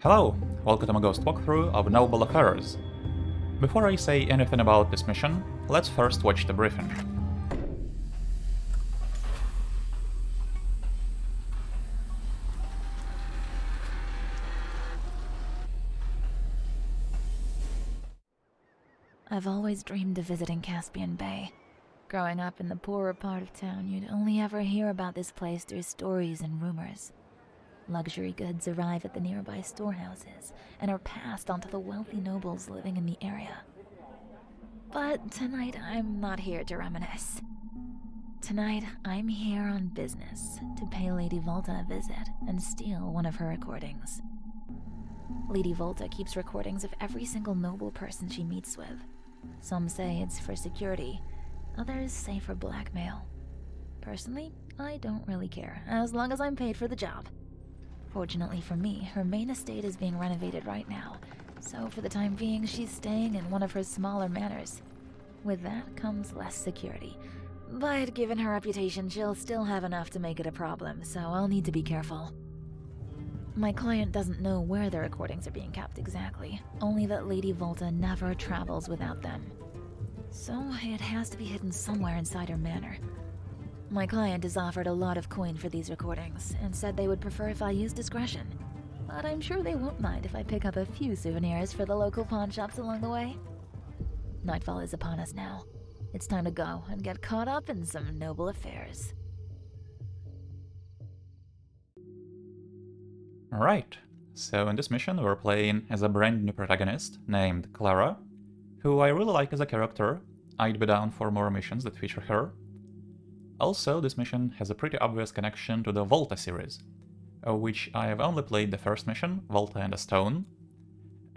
Hello, welcome to my ghost walkthrough of Noble Affairs. Before I say anything about this mission, let's first watch the briefing. I've always dreamed of visiting Caspian Bay. Growing up in the poorer part of town, you'd only ever hear about this place through stories and rumors. Luxury goods arrive at the nearby storehouses and are passed on to the wealthy nobles living in the area. But tonight, I'm not here to reminisce. Tonight, I'm here on business to pay Lady Volta a visit and steal one of her recordings. Lady Volta keeps recordings of every single noble person she meets with. Some say it's for security, others say for blackmail. Personally, I don't really care, as long as I'm paid for the job. Fortunately for me, her main estate is being renovated right now, so for the time being, she's staying in one of her smaller manors. With that comes less security, but given her reputation, she'll still have enough to make it a problem, so I'll need to be careful. My client doesn't know where the recordings are being kept exactly, only that Lady Volta never travels without them. So it has to be hidden somewhere inside her manor. My client is offered a lot of coin for these recordings, and said they would prefer if I use discretion. But I'm sure they won't mind if I pick up a few souvenirs for the local pawn shops along the way. Nightfall is upon us now. It's time to go and get caught up in some noble affairs. Alright, so in this mission we're playing as a brand new protagonist named Clara, who I really like as a character. I'd be down for more missions that feature her. Also, this mission has a pretty obvious connection to the Volta series, of which I have only played the first mission, Volta and a Stone,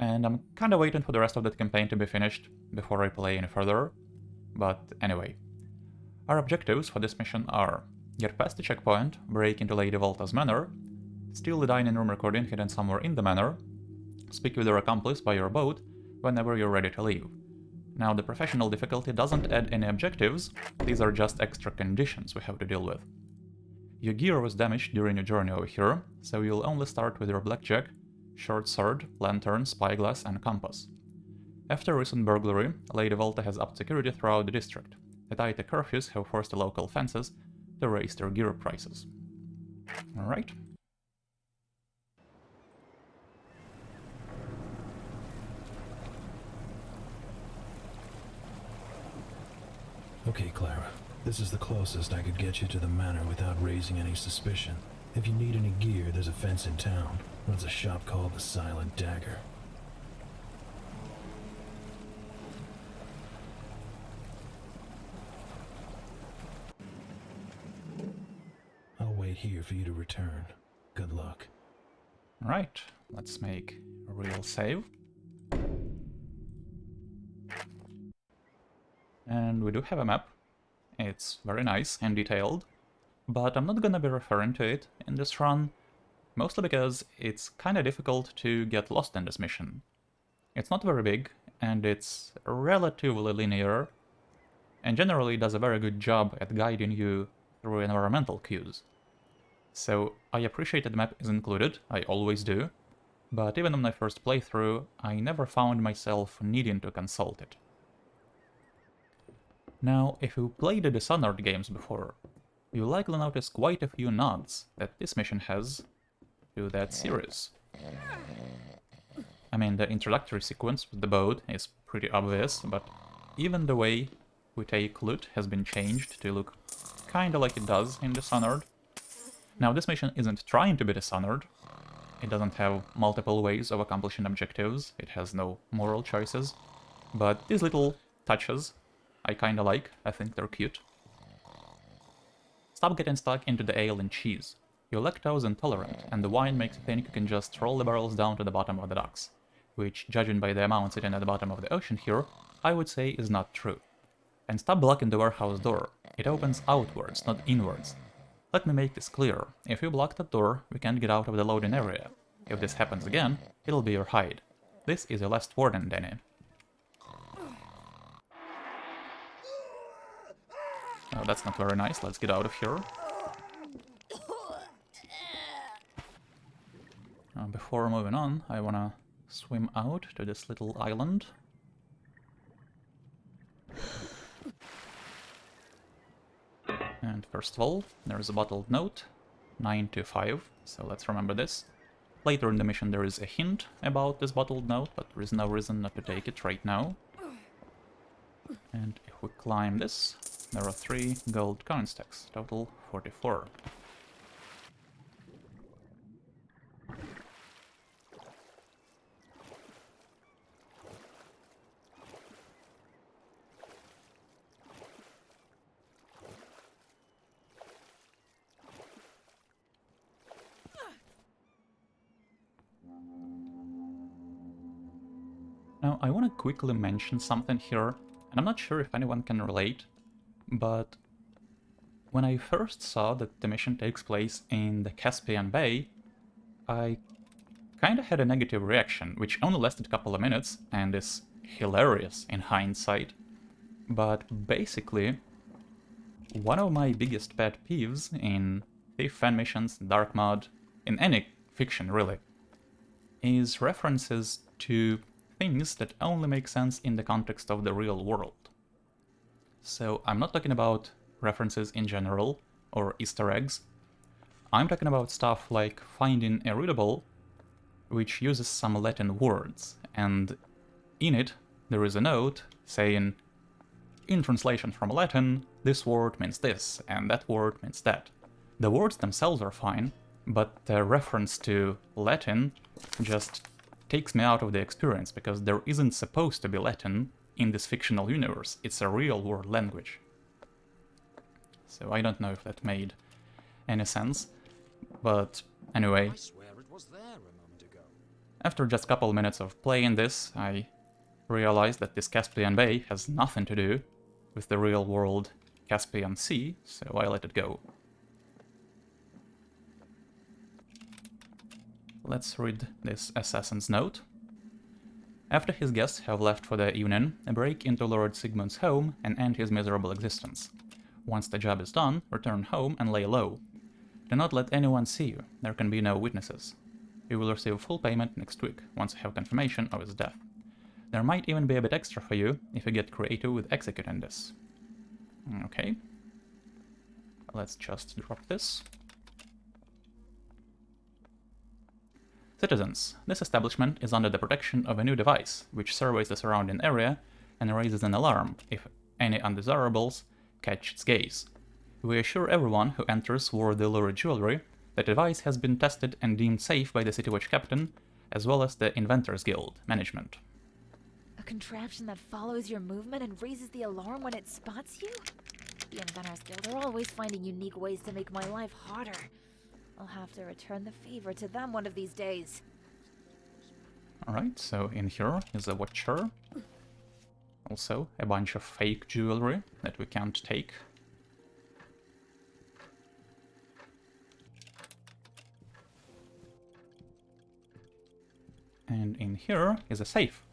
and I'm kinda waiting for the rest of that campaign to be finished before I play any further. But anyway, our objectives for this mission are: get past the checkpoint, break into Lady Volta's manor, steal the dining room recording hidden somewhere in the manor, speak with your accomplice by your boat whenever you're ready to leave. Now, the professional difficulty doesn't add any objectives, these are just extra conditions we have to deal with. Your gear was damaged during your journey over here, so you'll only start with your blackjack, short sword, lantern, spyglass, and compass. After recent burglary, Lady Volta has upped security throughout the district. The tighter curfews have forced the local fences to raise their gear prices. Alright. Okay, Clara. This is the closest I could get you to the manor without raising any suspicion. If you need any gear, there's a fence in town. Runs a shop called the Silent Dagger. I'll wait here for you to return. Good luck. Alright, let's make a real save. And we do have a map. It's very nice and detailed, but I'm not gonna be referring to it in this run, mostly because it's kinda difficult to get lost in this mission. It's not very big, and it's relatively linear, and generally does a very good job at guiding you through environmental cues. So I appreciate that the map is included, I always do, but even on my first playthrough, I never found myself needing to consult it. Now, if you played the Dishonored games before, you'll likely notice quite a few nods that this mission has to that series. I mean, the introductory sequence with the boat is pretty obvious, but even the way we take loot has been changed to look kinda like it does in Dishonored. Now, this mission isn't trying to be Dishonored. It doesn't have multiple ways of accomplishing objectives, it has no moral choices, but these little touches I kinda like, I think they're cute. Stop getting stuck into the ale and cheese. You're lactose intolerant, and the wine makes you think you can just roll the barrels down to the bottom of the docks, which, judging by the amount sitting at the bottom of the ocean here, I would say is not true. And stop blocking the warehouse door. It opens outwards, not inwards. Let me make this clear. If you block that door, we can't get out of the loading area. If this happens again, it'll be your hide. This is your last warning, Danny. Oh, that's not very nice, let's get out of here. Before moving on, I wanna swim out to this little island. And first of all, there's a bottled note, 925, so let's remember this. Later in the mission there is a hint about this bottled note, but there is no reason not to take it right now. And if we climb this, there are 3 gold coin stacks, total 44. Now, I want to quickly mention something here, and I'm not sure if anyone can relate, but when I first saw that the mission takes place in the Caspian Bay, I kinda had a negative reaction, which only lasted a couple of minutes and is hilarious in hindsight. But basically, one of my biggest pet peeves in Thief fan missions, dark mode, in any fiction really, is references to things that only make sense in the context of the real world. So I'm not talking about references in general or Easter eggs. I'm talking about stuff like finding a readable which uses some Latin words, and in it there is a note saying, in translation from Latin, this word means this, and that word means that. The words themselves are fine, but the reference to Latin just takes me out of the experience, because there isn't supposed to be Latin in this fictional universe. It's a real-world language. So I don't know if that made any sense, but anyway. I swear it was there a moment ago. After just a couple minutes of playing this, I realized that this Caspian Bay has nothing to do with the real-world Caspian Sea, so I let it go. Let's read this assassin's note. After his guests have left for the evening, break into Lord Sigmund's home and end his miserable existence. Once the job is done, return home and lay low. Do not let anyone see you, there can be no witnesses. You will receive full payment next week, once you have confirmation of his death. There might even be a bit extra for you if you get creative with executing this. Okay. Let's just drop this. Citizens, this establishment is under the protection of a new device, which surveys the surrounding area and raises an alarm if any undesirables catch its gaze. We assure everyone who enters worthy lurid jewelry that the device has been tested and deemed safe by the City Watch Captain, as well as the Inventors Guild management. A contraption that follows your movement and raises the alarm when it spots you? The Inventors Guild are always finding unique ways to make my life harder. I'll have to return the favor to them one of these days. Alright, so in here is a watcher. Also, a bunch of fake jewelry that we can't take. And in here is a safe.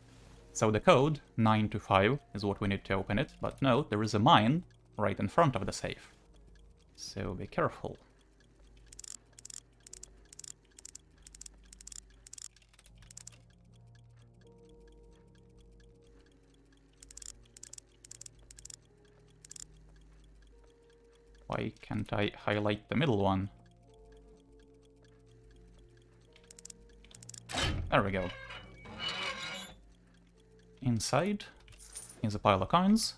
So the code 925 is what we need to open it, but note there is a mine right in front of the safe. So be careful. Why can't I highlight the middle one? There we go. Inside is a pile of coins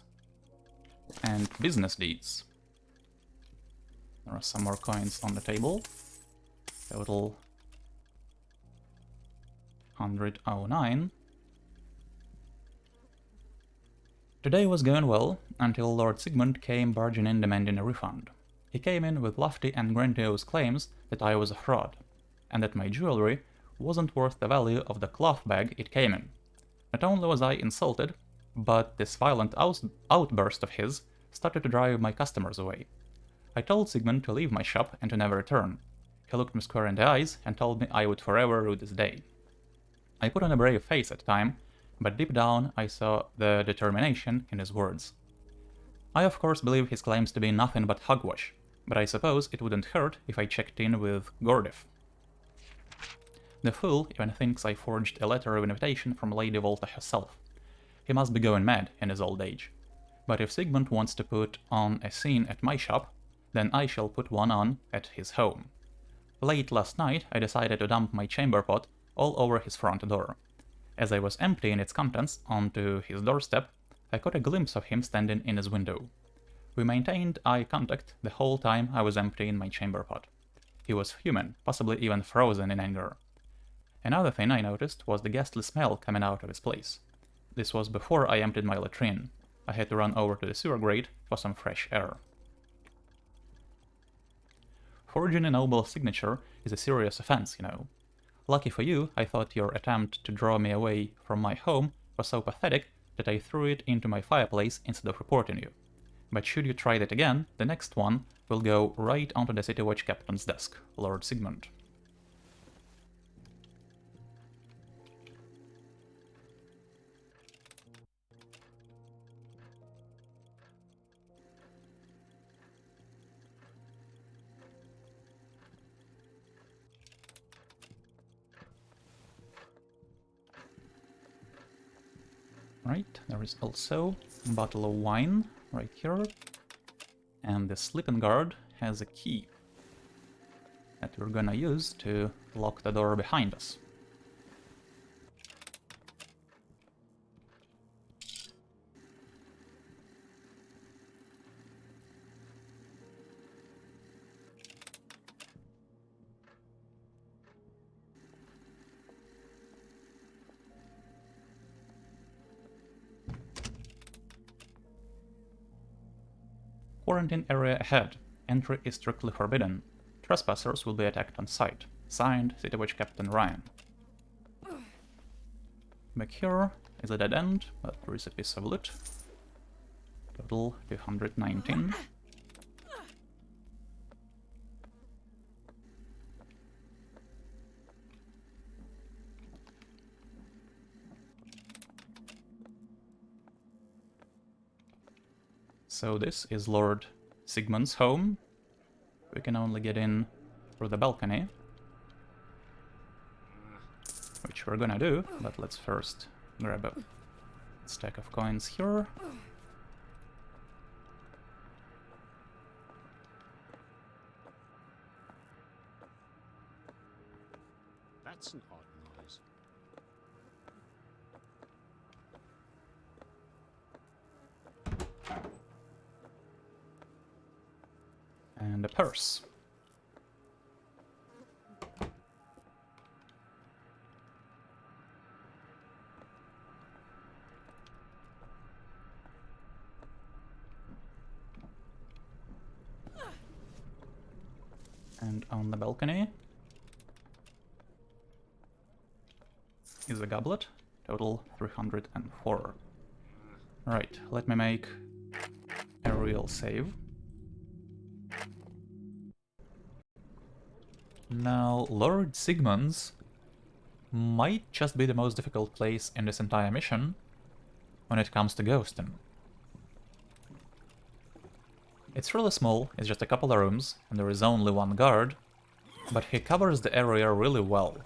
and business deeds. There are some more coins on the table. Total 109. Today was going well, until Lord Sigmund came barging in demanding a refund. He came in with lofty and grandiose claims that I was a fraud, and that my jewelry wasn't worth the value of the cloth bag it came in. Not only was I insulted, but this violent outburst of his started to drive my customers away. I told Sigmund to leave my shop and to never return. He looked me square in the eyes and told me I would forever rue this day. I put on a brave face at the time, but deep down I saw the determination in his words. I of course believe his claims to be nothing but hogwash, but I suppose it wouldn't hurt if I checked in with Gordif. The fool even thinks I forged a letter of invitation from Lady Volta herself. He must be going mad in his old age. But if Sigmund wants to put on a scene at my shop, then I shall put one on at his home. Late last night, I decided to dump my chamber pot all over his front door. As I was emptying its contents onto his doorstep, I caught a glimpse of him standing in his window. We maintained eye contact the whole time I was emptying my chamber pot. He was fuming, possibly even frozen in anger. Another thing I noticed was the ghastly smell coming out of his place. This was before I emptied my latrine. I had to run over to the sewer grate for some fresh air. Forging a noble signature is a serious offense, you know. Lucky for you, I thought your attempt to draw me away from my home was so pathetic that I threw it into my fireplace instead of reporting you. But should you try that again, the next one will go right onto the City Watch Captain's desk, Lord Sigmund. Right, there is also a bottle of wine right here, and the sleeping guard has a key that we're gonna use to lock the door behind us. Quarantine area ahead. Entry is strictly forbidden. Trespassers will be attacked on sight. Signed, City Watch Captain Ryan. Back here is a dead end, but there is a piece of loot. Total 219. So this is Lord Sigmund's home. We can only get in through the balcony, which we're gonna do, but let's first grab a stack of coins here. That's an odd noise. And a purse. And on the balcony is a goblet, total 304. Right, let me make a real save. Now, Lord Sigmund's might just be the most difficult place in this entire mission when it comes to ghosting. It's really small, it's just a couple of rooms, and there is only one guard, but he covers the area really well.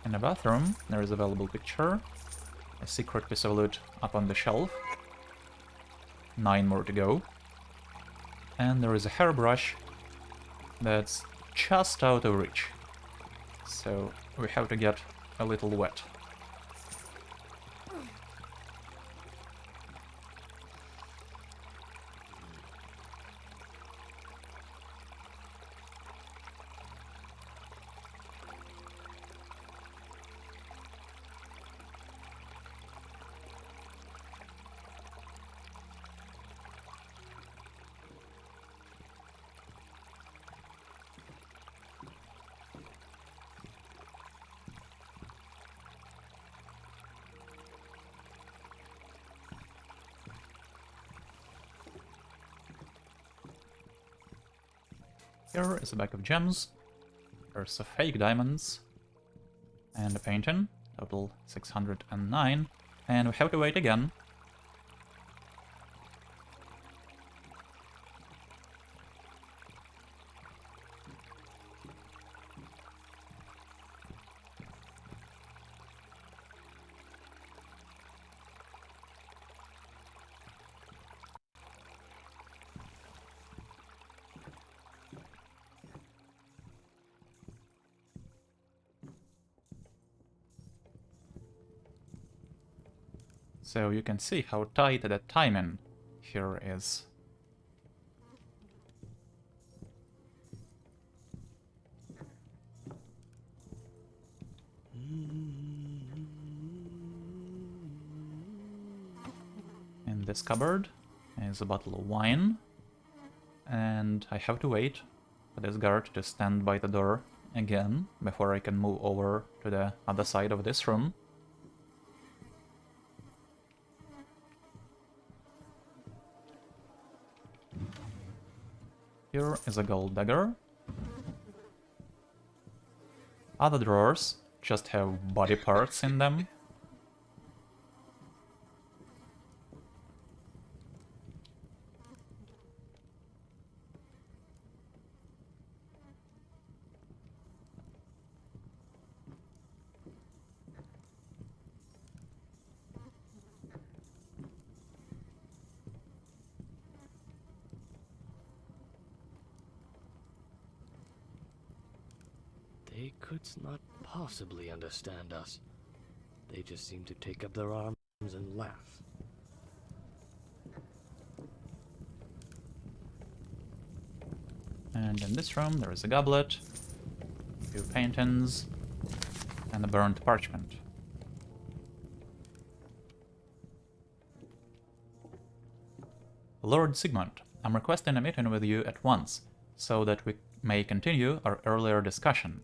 In the bathroom, there is a valuable picture, a secret piece of loot up on the shelf, 9 more to go, and there is a hairbrush that's just out of reach, so we have to get a little wet. Here is a bag of gems, there's a fake diamonds, and a painting, total 609, and we have to wait again. So you can see how tight the timing here is. In this cupboard is a bottle of wine, and I have to wait for this guard to stand by the door again before I can move over to the other side of this room. Here is a gold dagger. Other drawers just have body parts in them. They could not possibly understand us. They just seem to take up their arms and laugh. And in this room there is a goblet, a few paintings, and a burnt parchment. Lord Sigmund, I'm requesting a meeting with you at once, so that we may continue our earlier discussion.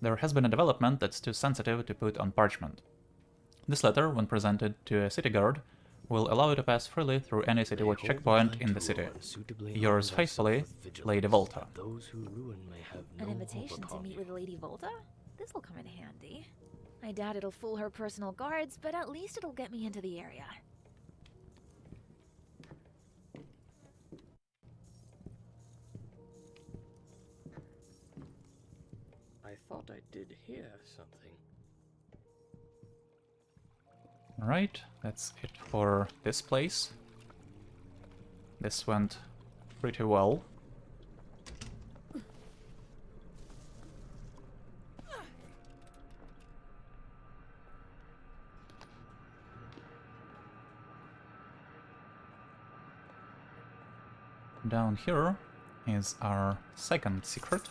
There has been a development that's too sensitive to put on parchment. This letter, when presented to a city guard, will allow you to pass freely through any city watch checkpoint in the city. Yours faithfully, Lady Volta. An invitation to meet with Lady Volta? This'll come in handy. I doubt it'll fool her personal guards, but at least it'll get me into the area. I thought I did hear something. Alright, that's it for this place. This went pretty well. Down here is our second secret.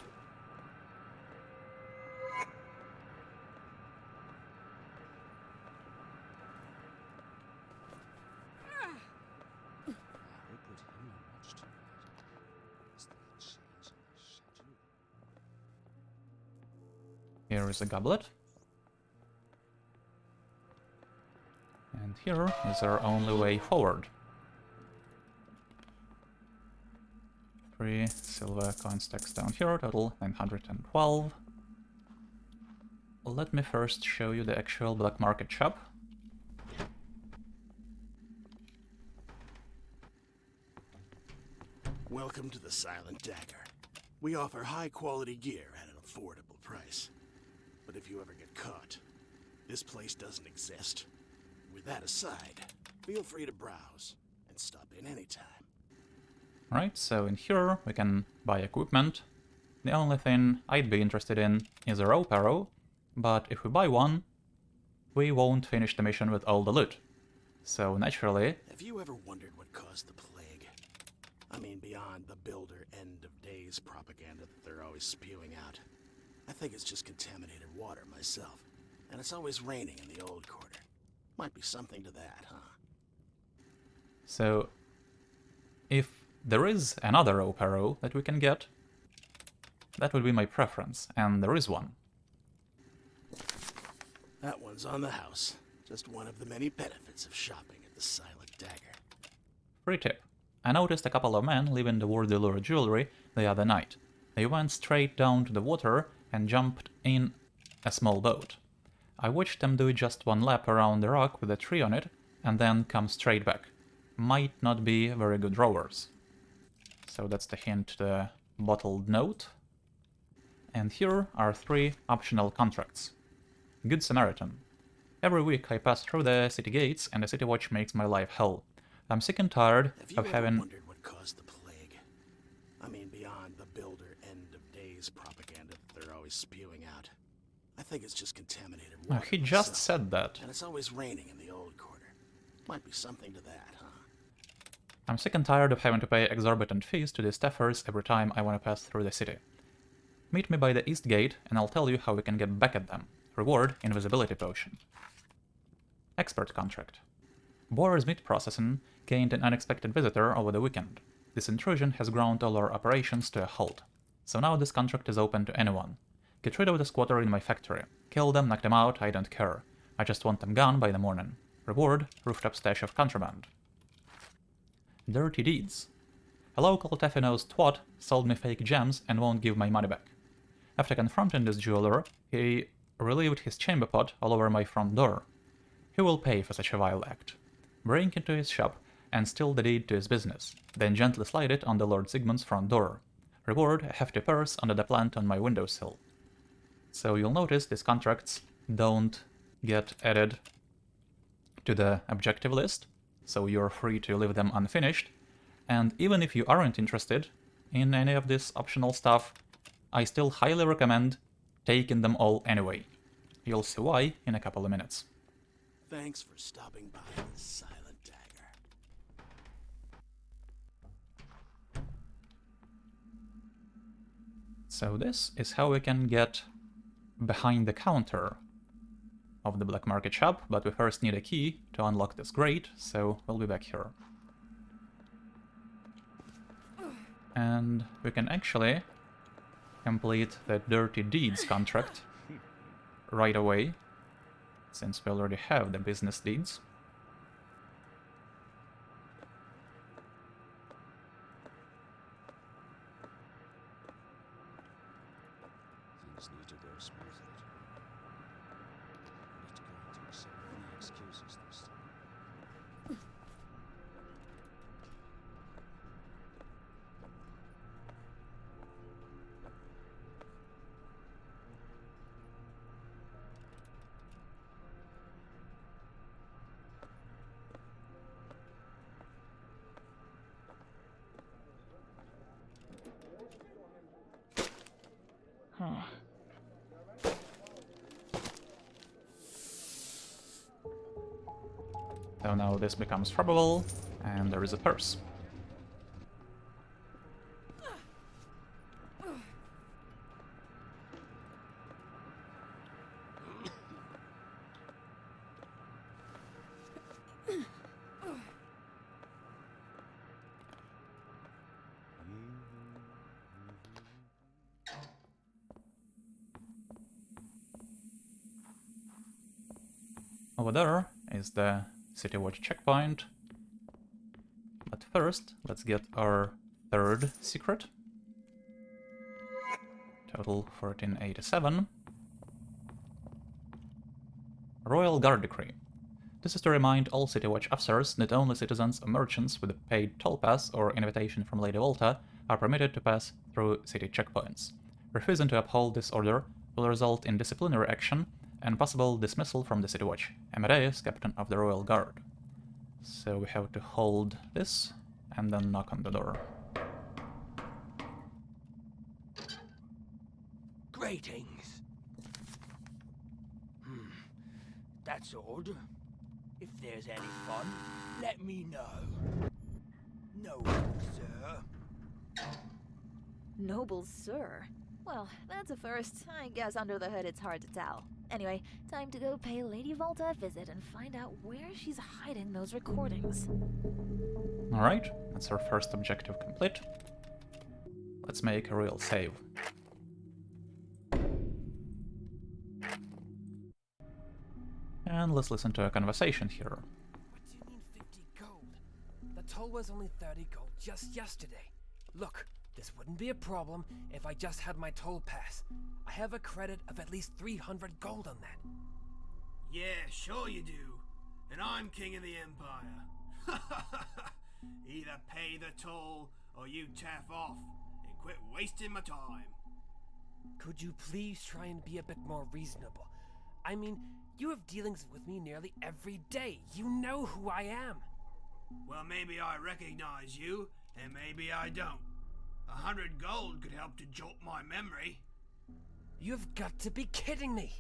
Here is a goblet. And here is our only way forward. 3 silver coin stacks down here, total 912. Let me first show you the actual black market shop. Welcome to the Silent Dagger. We offer high-quality gear at an affordable price. But if you ever get caught, this place doesn't exist. With that aside, feel free to browse and stop in anytime. Right, so in here we can buy equipment. The only thing I'd be interested in is a rope arrow, but if we buy one, we won't finish the mission with all the loot. So naturally... Have you ever wondered what caused the plague? I mean, beyond the builder end of days propaganda that they're always spewing out. I think it's just contaminated water myself. And it's always raining in the old quarter. Might be something to that, huh? So, if there is another rope arrow that we can get, that would be my preference, and there is one. That one's on the house. Just one of the many benefits of shopping at the Silent Dagger. Free tip. I noticed a couple of men leaving the War Dealer jewelry the other night. They went straight down to the water and jumped in a small boat. I watched them do just one lap around the rock with a tree on it, and then come straight back. Might not be very good rowers. So that's the hint, the bottled note. And here are 3 optional contracts. Good Samaritan. Every week I pass through the city gates and the city watch makes my life hell. I'm sick and tired of having... wondered what caused the plague? I mean, beyond the builder end of days propaganda that they're always spewing out. I think it's just contaminated water. He just said that. And it's always raining in the old quarter. Might be something to that, huh? I'm sick and tired of having to pay exorbitant fees to the staffers every time I want to pass through the city. Meet me by the east gate and I'll tell you how we can get back at them. Reward, invisibility potion. Expert contract. Boar's meat processing gained an unexpected visitor over the weekend. This intrusion has ground all our operations to a halt. So now this contract is open to anyone. Get rid of the squatter in my factory. Kill them, knock them out, I don't care. I just want them gone by the morning. Reward, rooftop stash of contraband. Dirty deeds. A local taffy-nosed twat sold me fake gems and won't give my money back. After confronting this jeweler, he relieved his chamber pot all over my front door. He will pay for such a vile act. Break into his shop and steal the deed to his business, then gently slide it on the Lord Sigmund's front door. Reward, a hefty purse under the plant on my windowsill. So you'll notice these contracts don't get added to the objective list, so you're free to leave them unfinished. And even if you aren't interested in any of this optional stuff, I still highly recommend taking them all anyway. You'll see why in a couple of minutes. Thanks for stopping by the Silent Dagger. So this is how we can get behind the counter of the black market shop, but we first need a key to unlock this grate, so we'll be back here. And we can actually complete the Dirty Deeds contract right away, since we already have the business deeds. Things need to go smoothly. Not going to accept any excuses this time. So now this becomes probable, and there is a purse. Over there is the City Watch checkpoint. But first, let's get our third secret. Total 1487. Royal Guard Decree. This is to remind all City Watch officers that only citizens or merchants with a paid toll pass or invitation from Lady Volta are permitted to pass through city checkpoints. Refusing to uphold this order will result in disciplinary action and possible dismissal from the City Watch. Amadeus, Captain of the Royal Guard. So we have to hold this and then knock on the door. Greetings. That's odd. If there's any fun, let me know. No, sir. Noble sir? Well, that's a first. I guess under the hood it's hard to tell. Anyway, time to go pay Lady Volta a visit and find out where she's hiding those recordings. Alright, that's our first objective complete. Let's make a real save. And let's listen to a conversation here. What do you mean 50 gold? The toll was only 30 gold just yesterday. Look, this wouldn't be a problem if I just had my toll pass. I have a credit of at least 300 gold on that. Yeah, sure you do. And I'm king of the empire. Either pay the toll or you taff off and quit wasting my time. Could you please try and be a bit more reasonable? I mean, you have dealings with me nearly every day. You know who I am. Well, maybe I recognize you, and maybe I don't. 100 gold could help to jolt my memory. You've got to be kidding me.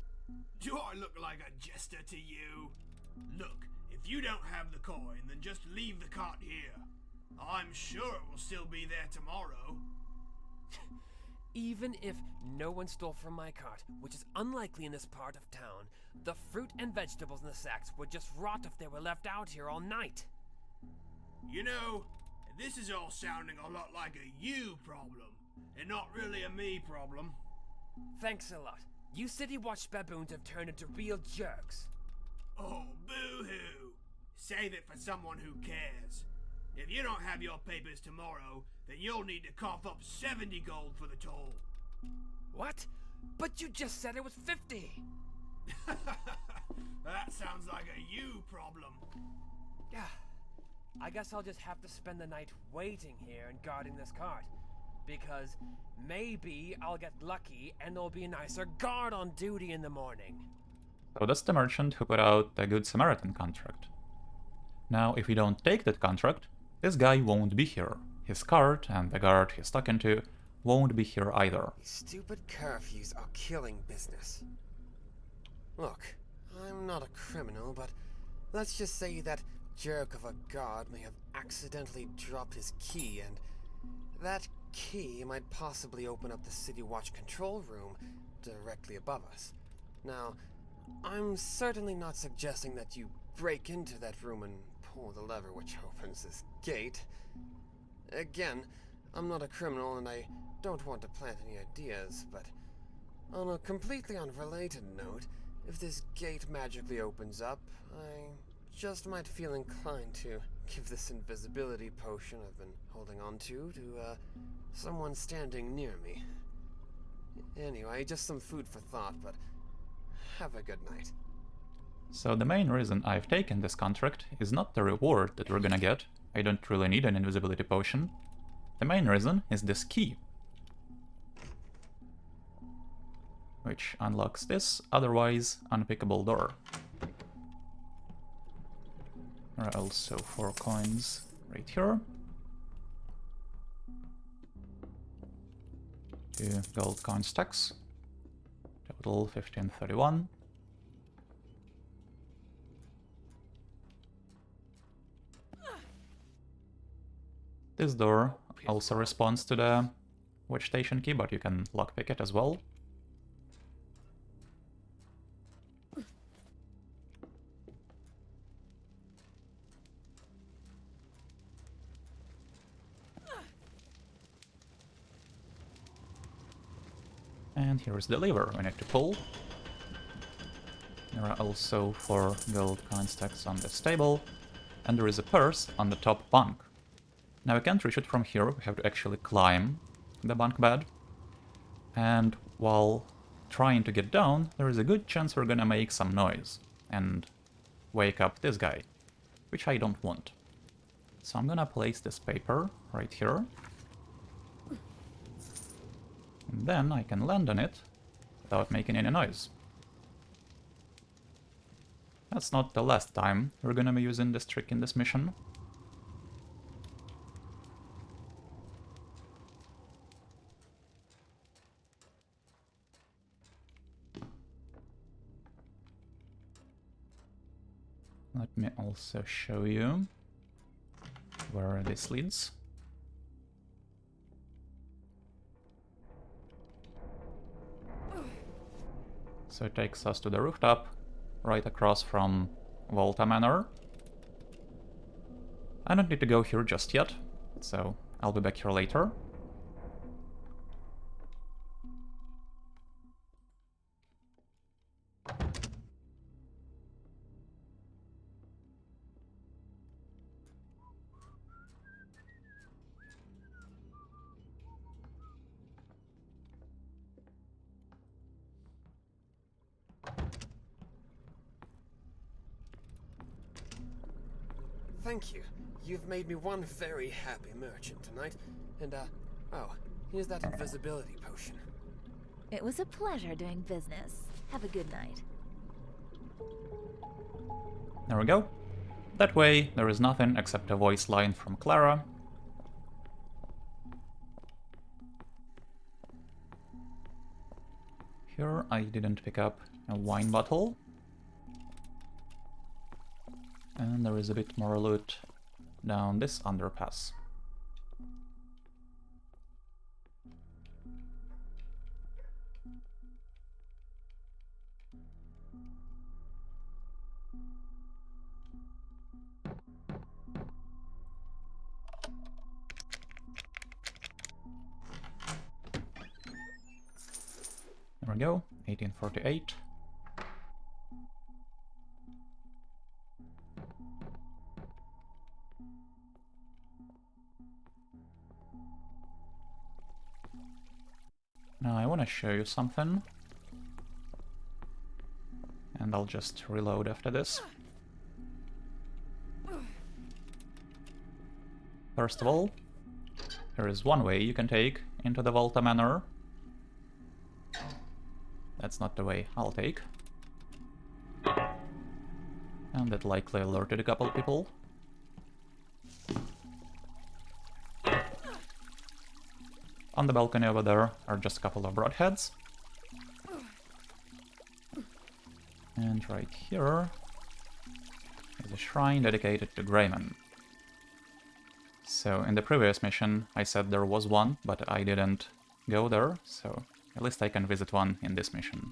Do I look like a jester to you? Look, if If you don't have the coin, then just leave the cart here. I'm sure it will still be there tomorrow. Even if no one stole from my cart, which is unlikely in this part of town, the fruit and vegetables in the sacks would just rot if they were left out here all night. You know, this is all sounding a lot like a you problem, and not really a me problem. Thanks a lot. You City Watch baboons have turned into real jerks. Oh, boo-hoo. Save it for someone who cares. If you don't have your papers tomorrow, then you'll need to cough up 70 gold for the toll. What? But you just said it was 50! That sounds like a you problem. Yeah. I guess I'll just have to spend the night waiting here and guarding this cart. Because maybe I'll get lucky and there'll be a nicer guard on duty in the morning. So that's the merchant who put out the Good Samaritan contract. Now, if we don't take that contract, this guy won't be here. His cart and the guard he's stuck into won't be here either. These stupid curfews are killing business. Look, I'm not a criminal, but let's just say that jerk of a guard may have accidentally dropped his key, and that key might possibly open up the City Watch control room directly above us. Now, I'm certainly not suggesting that you break into that room and pull the lever which opens this gate. Again, I'm not a criminal and I don't want to plant any ideas, but on a completely unrelated note, if this gate magically opens up, I just might feel inclined to give this invisibility potion I've been holding on to someone standing near me. Anyway, just some food for thought, but have a good night. So the main reason I've taken this contract is not the reward that we're gonna get. I don't really need an invisibility potion. The main reason is this key, which unlocks this otherwise unpickable door. There are also 4 coins right here. 2 gold coin stacks. Total 1531. This door also responds to the watch station key, but you can lockpick it as well. And here is the lever we need to pull. There are also 4 gold coin stacks on this table, and there is a purse on the top bunk. Now we can't reach it from here, we have to actually climb the bunk bed. And while trying to get down, there is a good chance we're gonna make some noise and wake up this guy, which I don't want. So I'm gonna place this paper right here. And then I can land on it without making any noise. That's not the last time we're gonna be using this trick in this mission. Let me also show you where this leads. So it takes us to the rooftop, right across from Volta Manor. I don't need to go here just yet, so I'll be back here later. Thank you. You've made me one very happy merchant tonight. And, oh, here's that invisibility potion. It was a pleasure doing business. Have a good night. There we go. That way, there is nothing except a voice line from Clara. Here, I didn't pick up a wine bottle. And there is a bit more loot down this underpass. There we go, 1848. Now I want to show you something. And I'll just reload after this. First of all, there is one way you can take into the Volta Manor. That's not the way I'll take. And that likely alerted a couple people. On the balcony over there are just a couple of broadheads. And right here is a shrine dedicated to Greyman. So in the previous mission I said there was one, but I didn't go there, so at least I can visit one in this mission.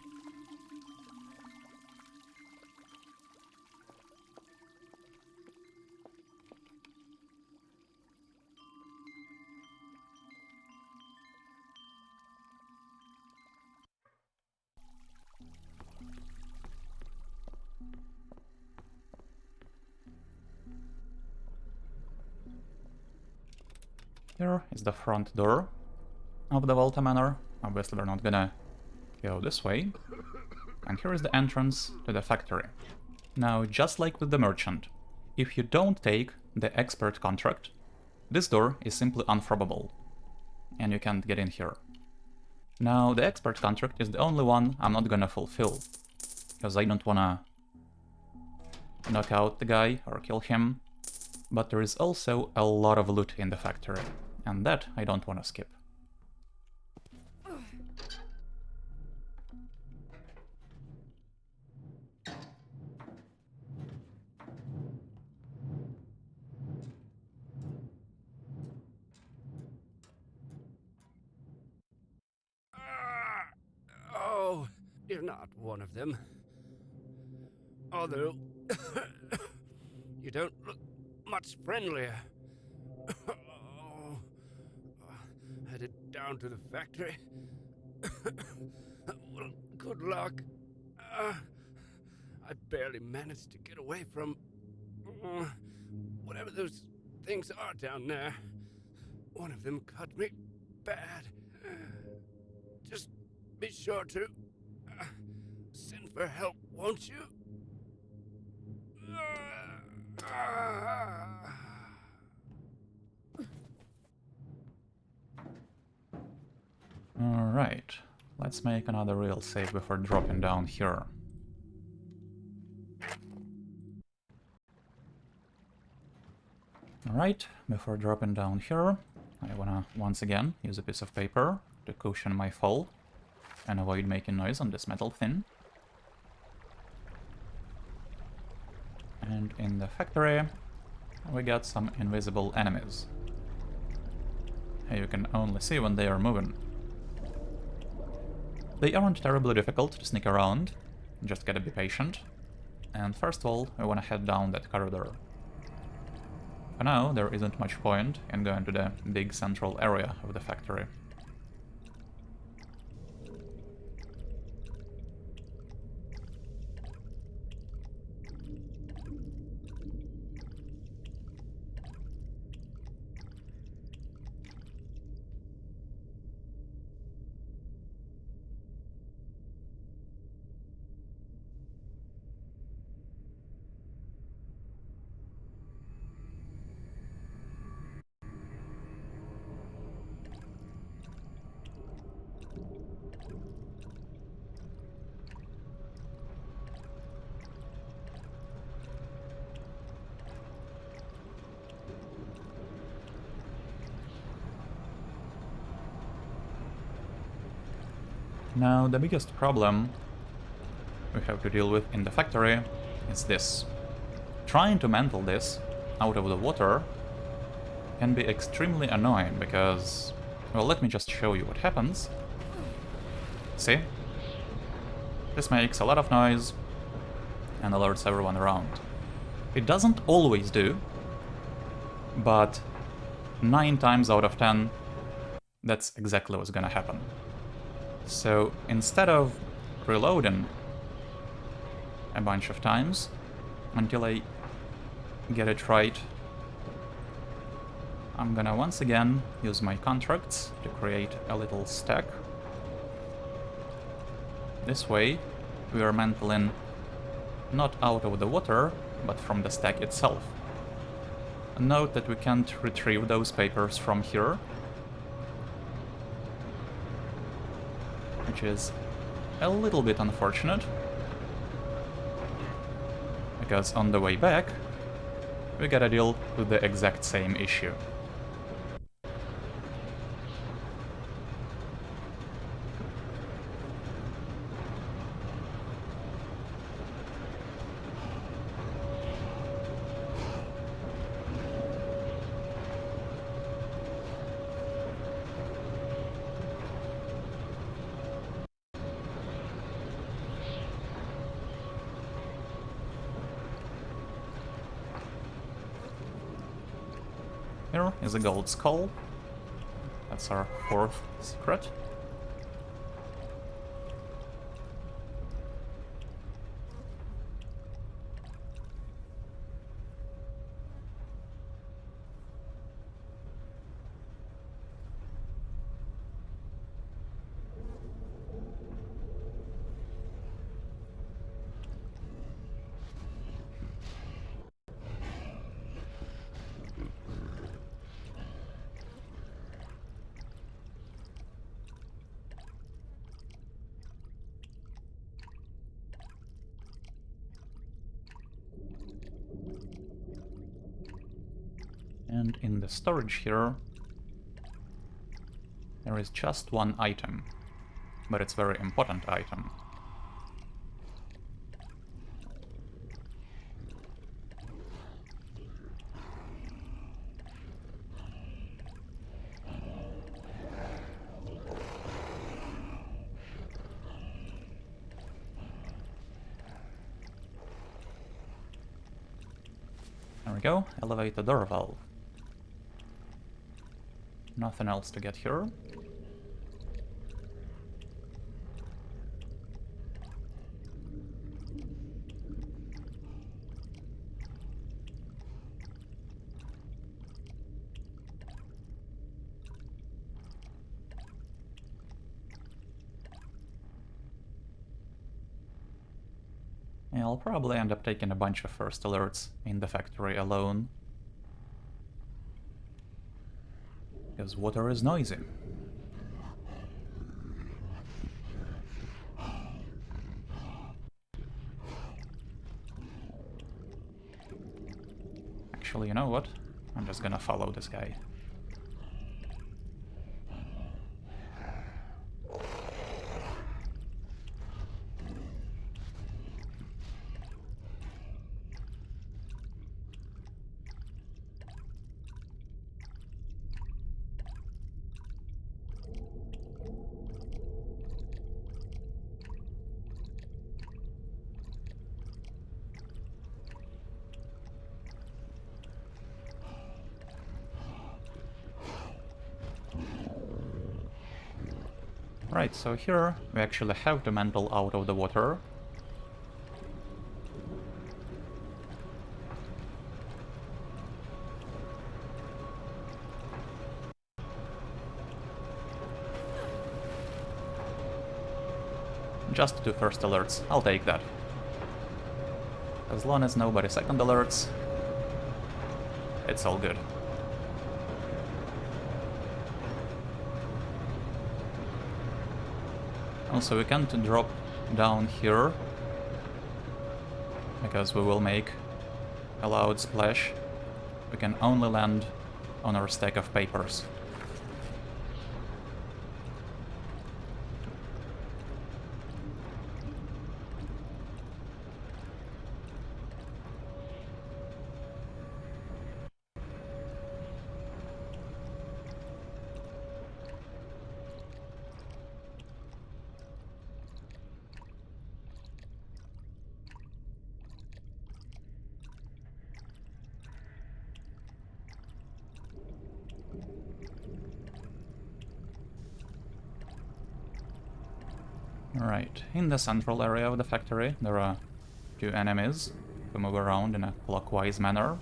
Here is the front door of the Volta Manor. Obviously we're not gonna go this way. And here is the entrance to the factory. Now, just like with the merchant, if you don't take the expert contract, this door is simply unfrobbable, and you can't get in here. Now, the expert contract is the only one I'm not gonna fulfill, because I don't wanna knock out the guy or kill him, but there is also a lot of loot in the factory, and that I don't wanna skip. Oh, you're not one of them. Although, you don't look much friendlier. Oh, headed down to the factory. Well, good luck. I barely managed to get away from whatever those things are down there. One of them cut me bad. Just be sure to send for help, won't you? Alright, let's make another real save before dropping down here. Alright, before dropping down here, I wanna once again use a piece of paper to cushion my fall and avoid making noise on this metal thing. And in the factory, we got some invisible enemies. You can only see when they are moving. They aren't terribly difficult to sneak around, just gotta be patient. And first of all, we wanna head down that corridor. For now, there isn't much point in going to the big central area of the factory. Now, the biggest problem we have to deal with in the factory is this. trying to mantle this out of the water can be extremely annoying because, well, let me just show you what happens. See? This makes a lot of noise and alerts everyone around. It doesn't always do, but 9 times out of 10, that's exactly what's gonna happen. So instead of reloading a bunch of times until I get it right, I'm gonna once again use my contracts to create a little stack. This way we are mantling not out of the water, but from the stack itself. Note that we can't retrieve those papers from here, which is a little bit unfortunate, because on the way back we gotta deal with the exact same issue. Here is a gold skull. That's our 4th secret. And in the storage here, there is just one item, but it's a very important item. There we go, elevate the door valve. Nothing else to get here. Yeah, I'll probably end up taking a bunch of first alerts in the factory alone, because water is noisy. Actually, you know what? I'm just gonna follow this guy. Right, so here we actually have the mantle out of the water. Just 2 first alerts, I'll take that. As long as nobody second alerts, it's all good. Also, we can't drop down here, because we will make a loud splash. We can only land on our stack of papers. Right, in the central area of the factory there are two enemies who move around in a clockwise manner.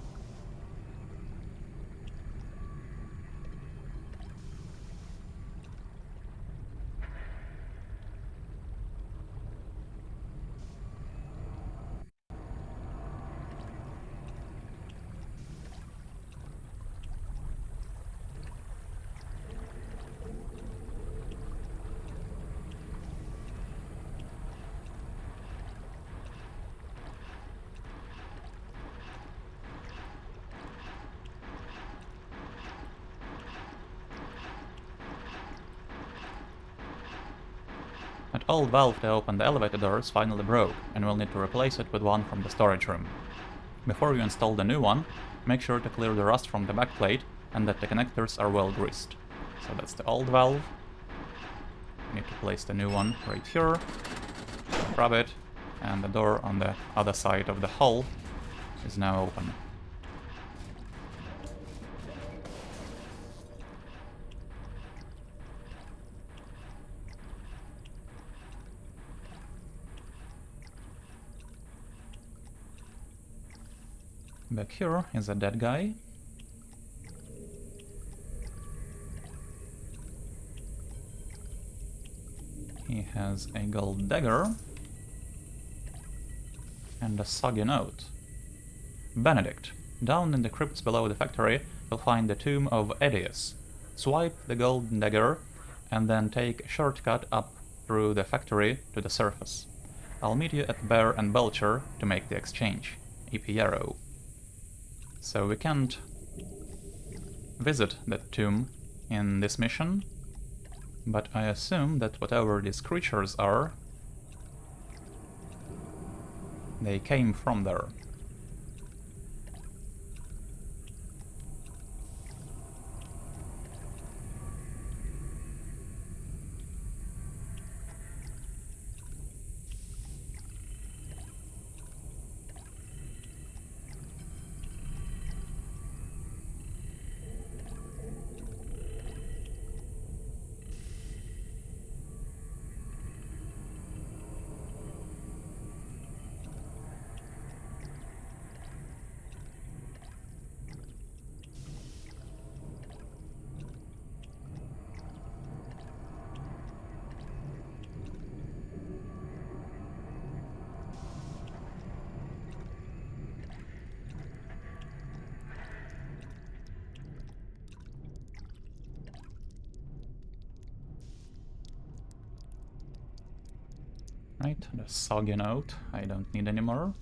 At old valve to open the elevator doors finally broke, and we'll need to replace it with one from the storage room. Before you install the new one, make sure to clear the rust from the backplate and that the connectors are well greased. So that's the old valve. Need to place the new one right here. Grab it, and the door on the other side of the hull is now open. Back here is a dead guy. He has a gold dagger and a soggy note. Benedict. Down in the crypts below the factory, you'll find the tomb of Edius. Swipe the golden dagger and then take a shortcut up through the factory to the surface. I'll meet you at Bear and Belcher to make the exchange. Ipiero. So we can't visit that tomb in this mission, but I assume that whatever these creatures are, they came from there. Right, the soggy note I don't need anymore.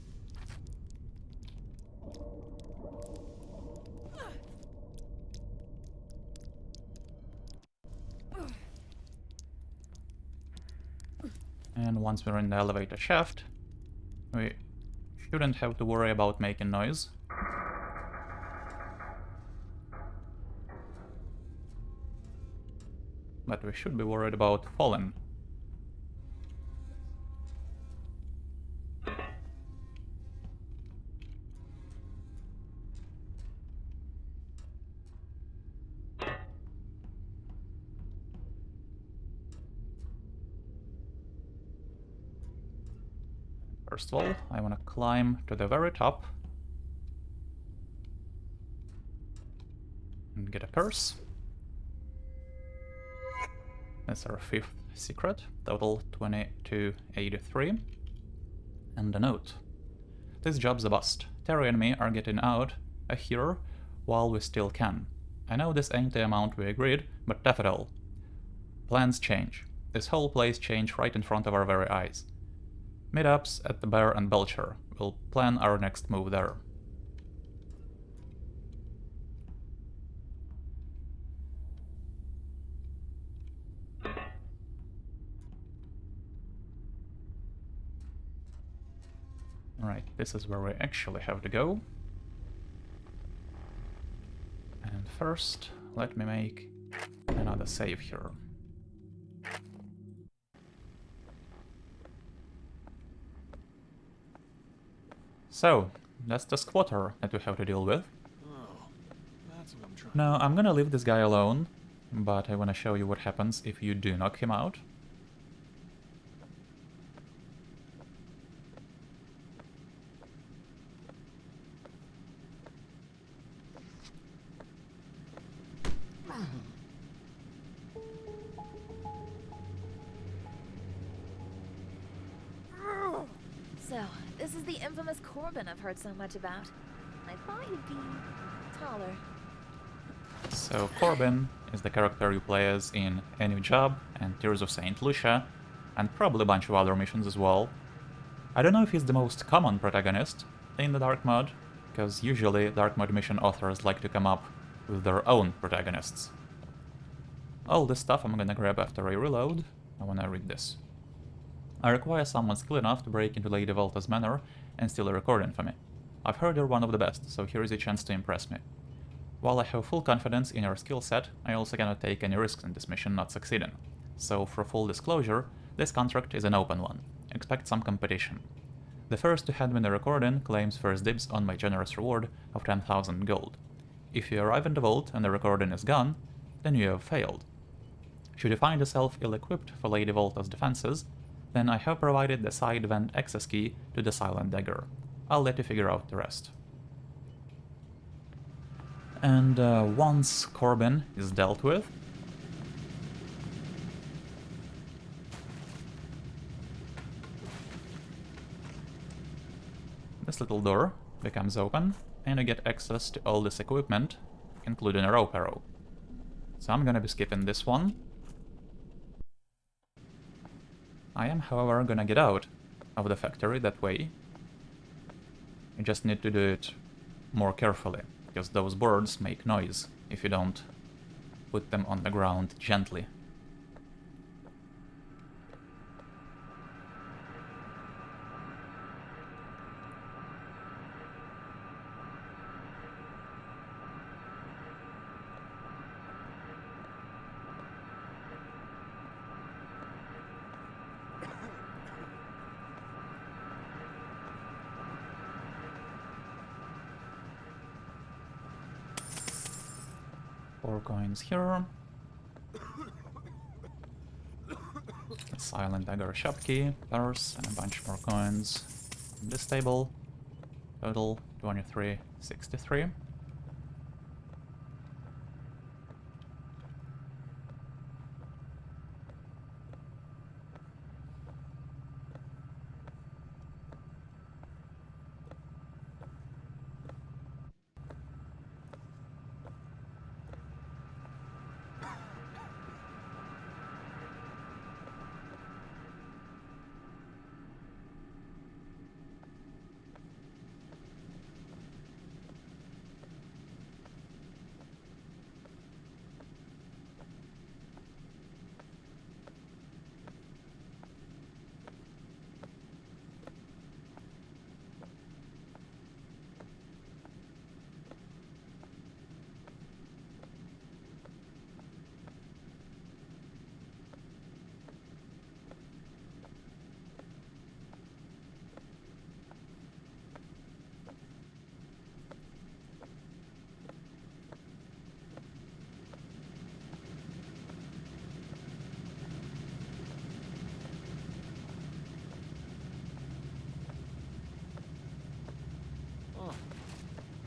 And once we're in the elevator shaft, we shouldn't have to worry about making noise. But we should be worried about falling. First of all, I want to climb to the very top and get a purse. That's our 5th secret, total 2283. And a note. This job's a bust. Terry and me are getting out of here while we still can. I know this ain't the amount we agreed, but tough it all. Plans change. This whole place changed right in front of our very eyes. Meetups at the Bear and Belcher. We'll plan our next move there. Right, this is where we actually have to go. And first, let me make another save here. So, that's the squatter that we have to deal with. Oh, that's what I'm trying. Now, I'm gonna leave this guy alone, but I wanna show you what happens if you do knock him out. So, this is the infamous Corbin I've heard so much about. I thought you'd be taller. So Corbin is the character you play as in A New Job and Tears of St. Lucia, and probably a bunch of other missions as well. I don't know if he's the most common protagonist in the Dark Mode, because usually Dark Mode mission authors like to come up with their own protagonists. All this stuff I'm gonna grab after I reload. I wanna read this. I require someone skilled enough to break into Lady Volta's manor and steal a recording for me. I've heard you're one of the best, so here is a chance to impress me. While I have full confidence in your skill set, I also cannot take any risks in this mission not succeeding. So for full disclosure, this contract is an open one. Expect some competition. The first to hand me the recording claims first dibs on my generous reward of 10,000 gold. If you arrive in the vault and the recording is gone, then you have failed. Should you find yourself ill-equipped for Lady Volta's defenses, then I have provided the side vent access key to the Silent Dagger. I'll let you figure out the rest. And once Corbin is dealt with, this little door becomes open, and you get access to all this equipment, including a rope arrow. So I'm gonna be skipping this one. I am, however, gonna get out of the factory that way. You just need to do it more carefully, because those boards make noise if you don't put them on the ground gently. Four coins here. A Silent Dagger shop key, purse, and a bunch more coins on this table. Total 2363.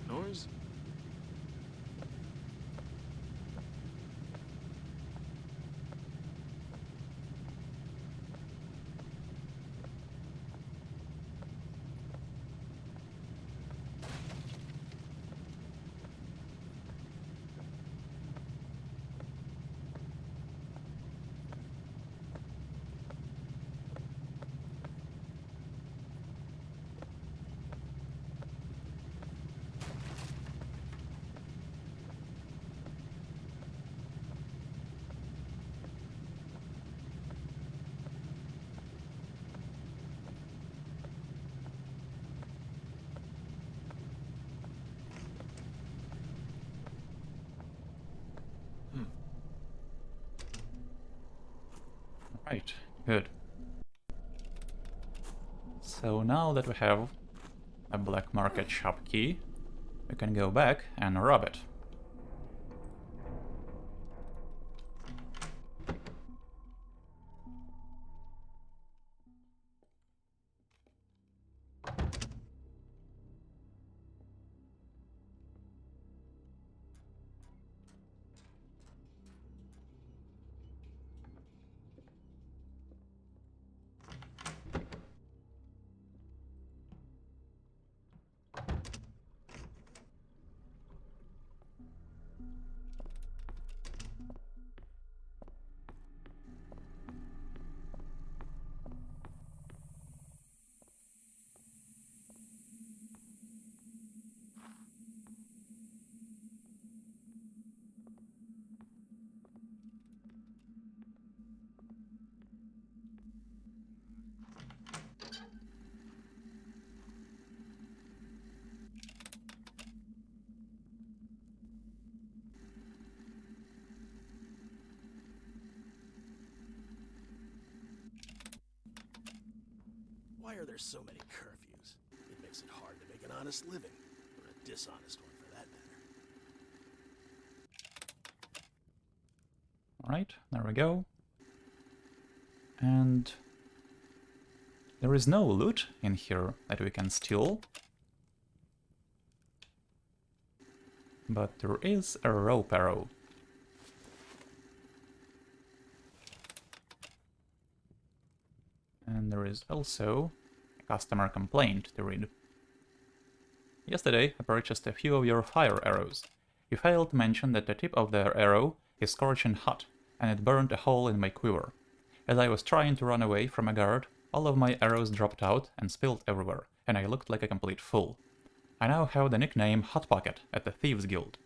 Noise? Right, good. So now that we have a black market shop key, we can go back and rob it. Why are there so many curfews? It makes it hard to make an honest living, or a dishonest one for that matter. Alright, there we go. And there is no loot in here that we can steal. But there is a rope arrow. And there is also a customer complaint to read. Yesterday, I purchased a few of your fire arrows. You failed to mention that the tip of their arrow is scorching hot, and it burned a hole in my quiver. As I was trying to run away from a guard, all of my arrows dropped out and spilled everywhere, and I looked like a complete fool. I now have the nickname Hot Pocket at the Thieves Guild.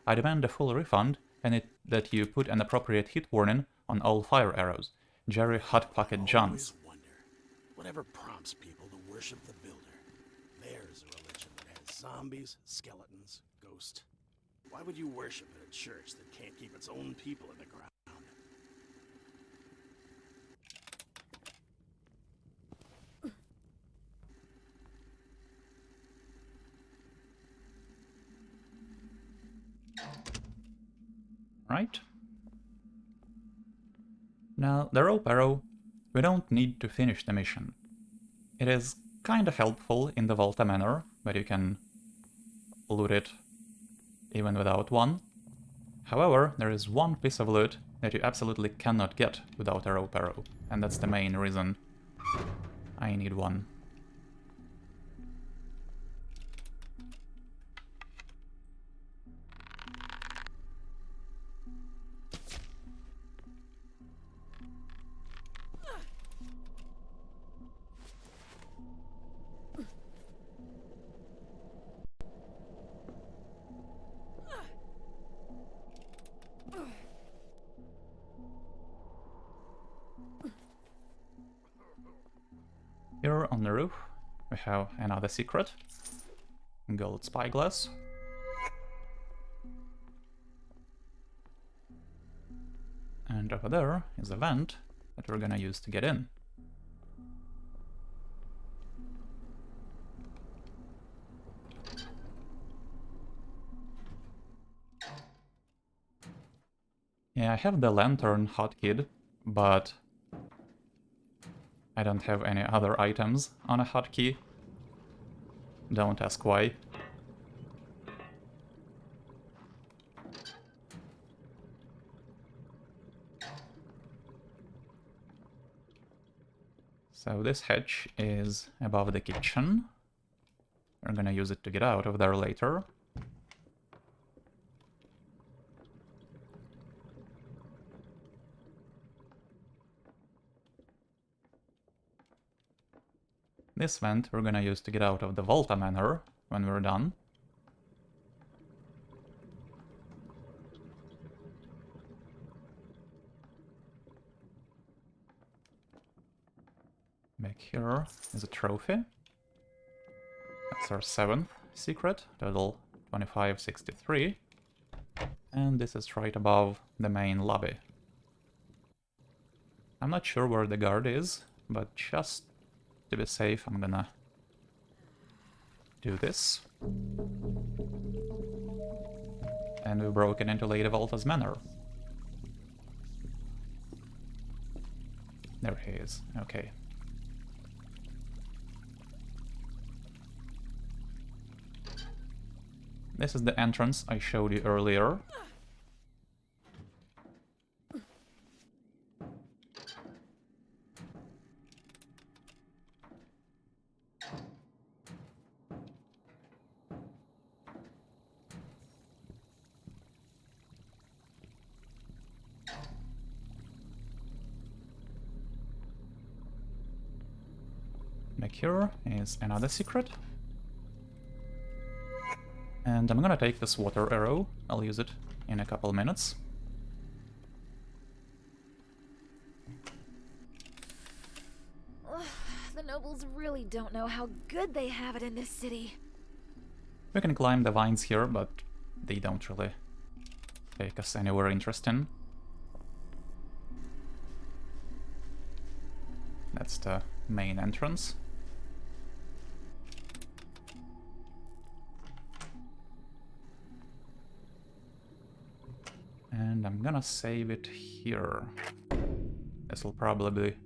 I demand a full refund, and that you put an appropriate hit warning on all fire arrows. Jerry Hot Pocket Johns. Whatever prompts people to worship the Builder. There's a religion that has zombies, skeletons, ghosts. Why would you worship at a church that can't keep its own people in the ground? Right. Now, the rope arrow, we don't need to finish the mission. It is kinda helpful in the Volta manner, but you can loot it even without one. However, there is one piece of loot that you absolutely cannot get without a rope arrow, and that's the main reason I need one. Here on the roof we have another secret. Gold spyglass. And over there is a vent that we're gonna use to get in. Yeah, I have the lantern hotkeyed, but I don't have any other items on a hotkey. Don't ask why. So this hatch is above the kitchen. We're gonna use it to get out of there later. This vent we're gonna use to get out of the Volta Manor when we're done. Back here is a trophy. That's our 7th secret, total 2563. And this is right above the main lobby. I'm not sure where the guard is, but just to be safe, I'm gonna do this. And we've broken into Lady Volta's manor. There he is, okay. This is the entrance I showed you earlier. Back here is another secret. And I'm gonna take this water arrow. I'll use it in a couple minutes. The nobles really don't know how good they have it in this city. We can climb the vines here, but they don't really take us anywhere interesting. That's the main entrance. And I'm gonna save it here. This will probably be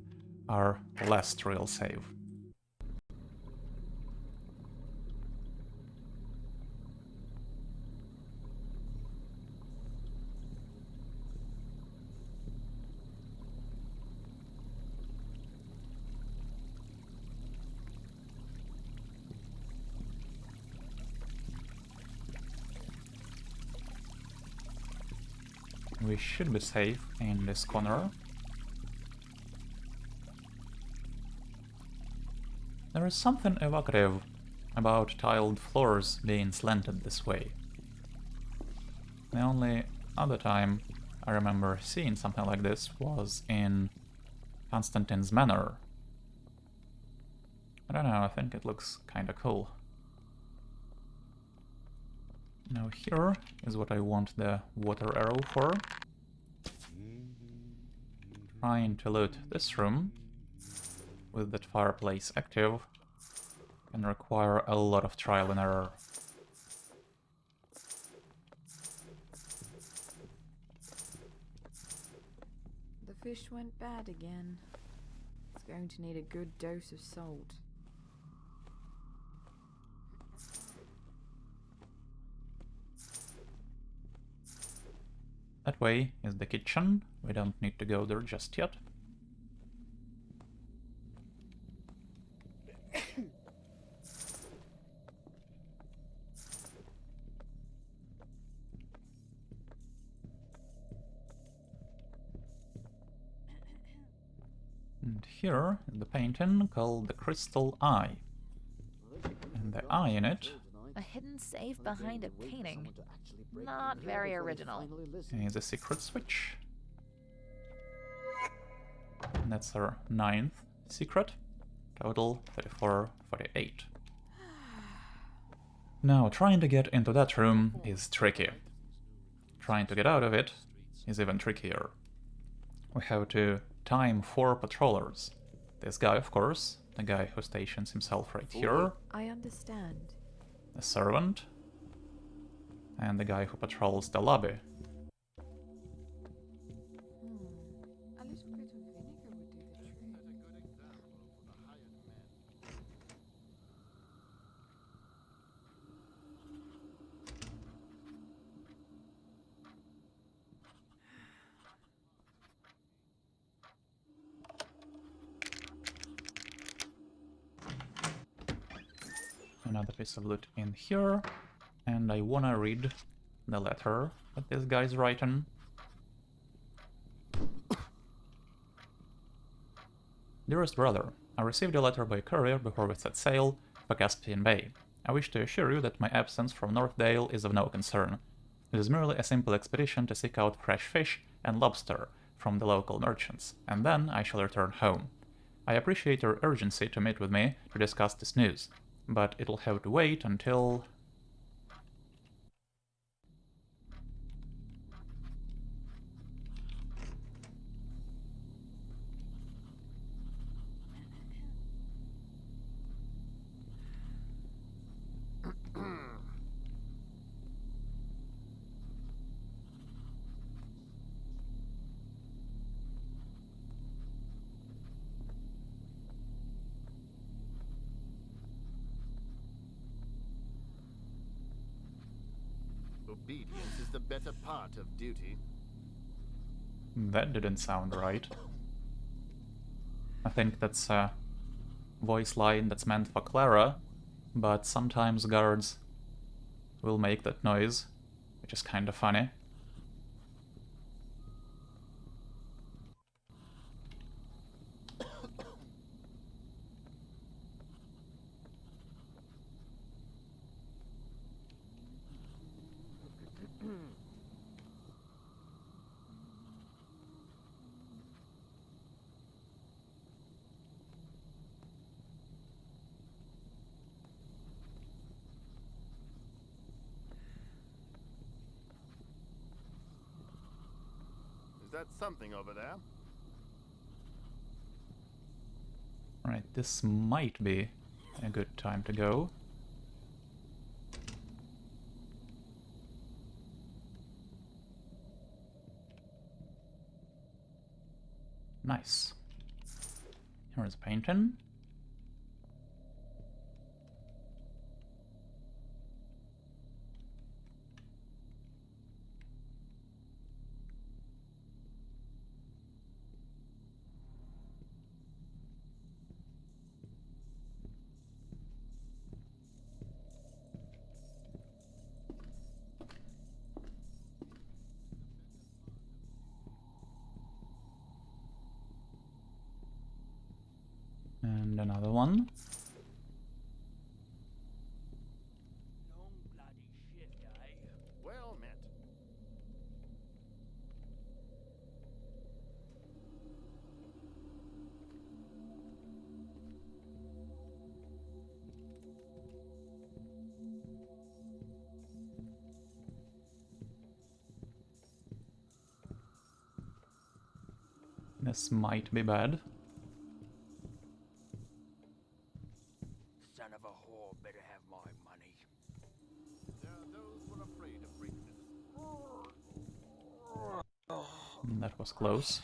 our last real save. We should be safe in this corner. There is something evocative about tiled floors being slanted this way. The only other time I remember seeing something like this was in Constantine's Manor. I don't know, I think it looks kinda cool. Now here is what I want the water arrow for. Trying to loot this room with that fireplace active can require a lot of trial and error. The fish went bad again. It's going to need a good dose of salt. That way is the kitchen. We don't need to go there just yet. And here is the painting called the Crystal Eye. And the eye in it A hidden safe behind a painting. Not very original. is a secret switch. And that's our 9th secret. Total 34, 48. Now, trying to get into that room is tricky. Trying to get out of it is even trickier. We have to time 4 patrollers. This guy, of course, the guy who stations himself right here, I understand. the servant, and the guy who patrols the lobby. A little bit of vinegar would do the trick. Another piece of loot in here, and I wanna read the letter that this guy's writing. Dearest brother, I received a letter by courier before we set sail for Caspian Bay. I wish to assure you that my absence from Northdale is of no concern. It is merely a simple expedition to seek out fresh fish and lobster from the local merchants, and then I shall return home. I appreciate your urgency to meet with me to discuss this news, but it'll have to wait until... Obedience is the better part of duty. That didn't sound right. I think that's a voice line that's meant for Clara, but sometimes guards will make that noise, which is kinda funny. Is that something over there? Right, this might be a good time to go. Nice. Here's a painting. And another one. Well met. This might be bad. Son of a whore better have my money. There are those who are afraid of breaking That was close.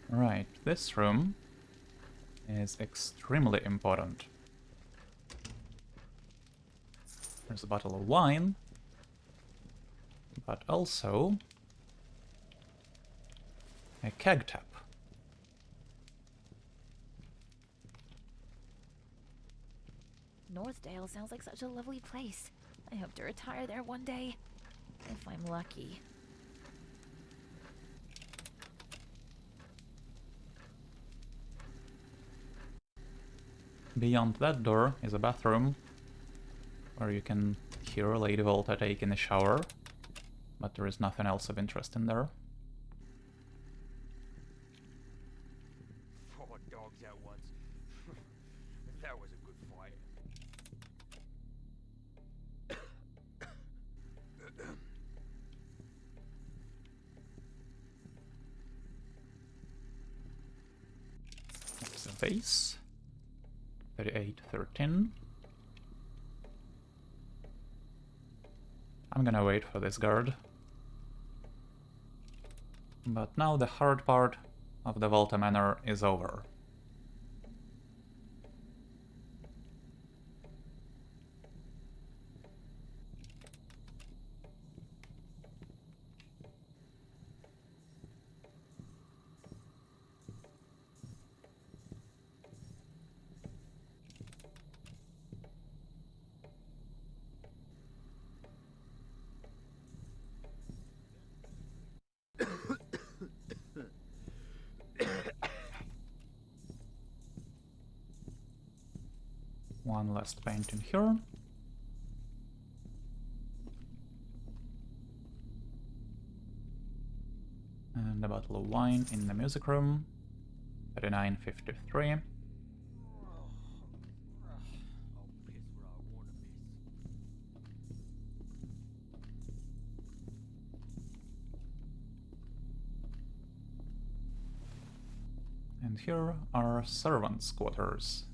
Right, this room is extremely important. There's a bottle of wine, but also a keg tap. Northdale sounds like such a lovely place. I hope to retire there one day, if I'm lucky. Beyond that door is a bathroom, where you can hear Lady Volta taking a shower, but there is nothing else of interest in there. 4 dogs at once. That was a good fight. That's a vase. 3813. I'm gonna wait for this guard. But now the hard part of the Volta Manor is over. One last painting here. And a bottle of wine in the music room. 3953. And here are servants' quarters.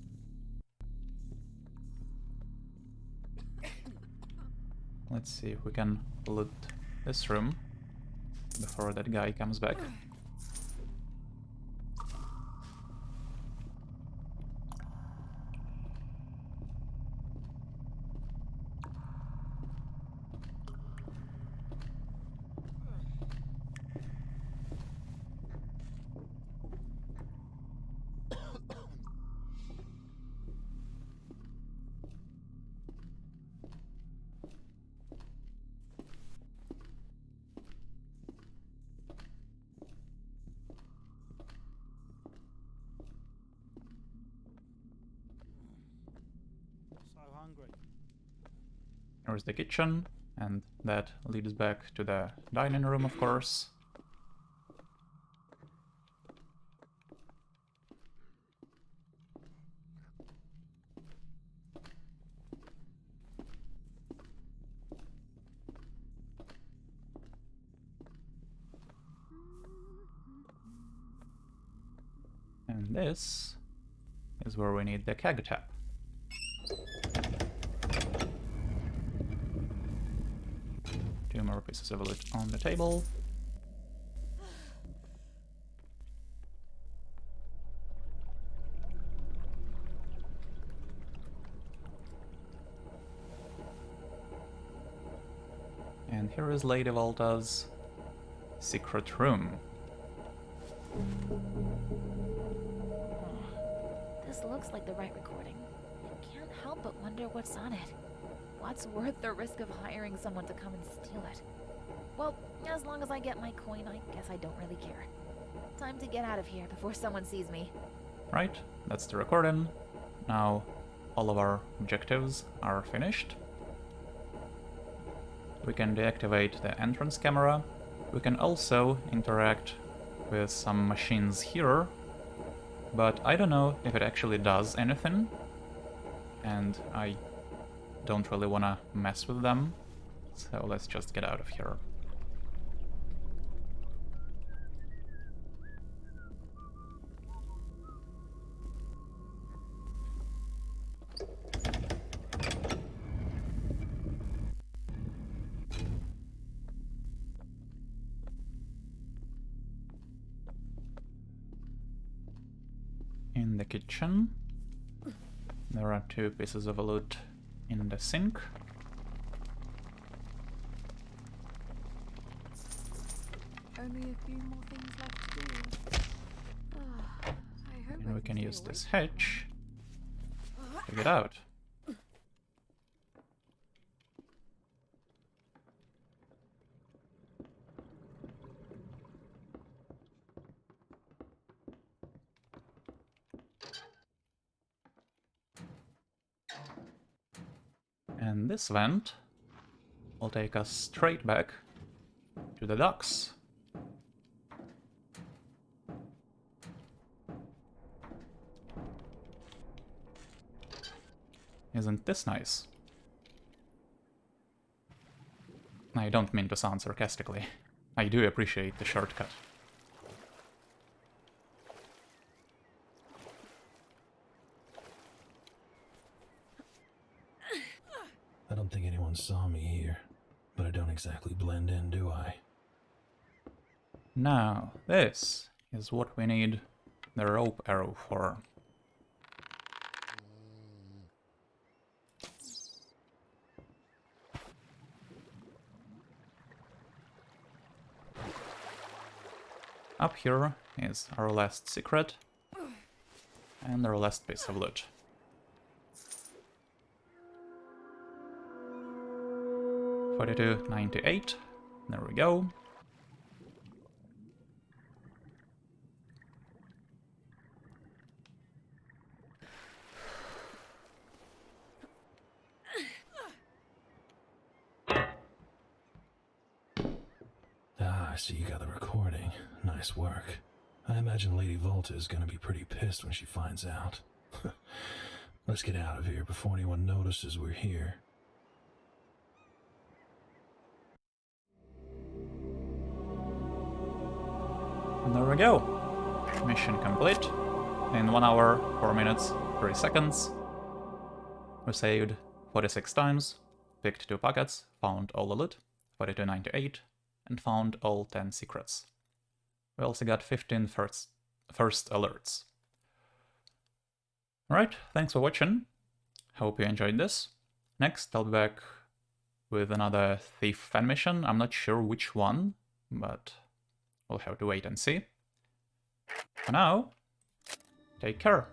Let's see if we can loot this room before that guy comes back. Here's the kitchen, and that leads back to the dining room, of course. this is where we need the keg tap. Two more pieces of loot on the table. And here is Lady Volta's secret room. This looks like the right recording. I can't help but wonder what's on it. What's worth the risk of hiring someone to come and steal it? Well, as long as I get my coin, I guess I don't really care. Time to get out of here before someone sees me. Right, that's the recording. Now all of our objectives are finished. We can deactivate the entrance camera. We can also interact with some machines here, but I don't know if it actually does anything, and I don't really want to mess with them, so let's just get out of here. In the kitchen, there are two pieces of loot in the sink. Only a few more things left to do. I hope And we can use this hatch to get out. And this vent will take us straight back to the docks. Isn't this nice? I don't mean to sound sarcastically. I do appreciate the shortcut. I don't think anyone saw me here, but I don't exactly blend in, do I? Now, this is what we need the rope arrow for. Up here is our last secret and our last piece of loot. $42.98. There we go. Ah, I see you got the recording. Nice work. I imagine Lady Volta is gonna be pretty pissed when she finds out. Let's get out of here before anyone notices we're here. And there we go. Mission complete. In 1 hour, 4 minutes, 3 seconds. We saved 46 times, picked 2 pockets, found all the loot, $42.98, and found all 10 secrets. We also got 15 first alerts. Alright, thanks for watching. Hope you enjoyed this. Next, I'll be back with another Thief fan mission. I'm not sure which one, but we'll have to wait and see. For now, take care.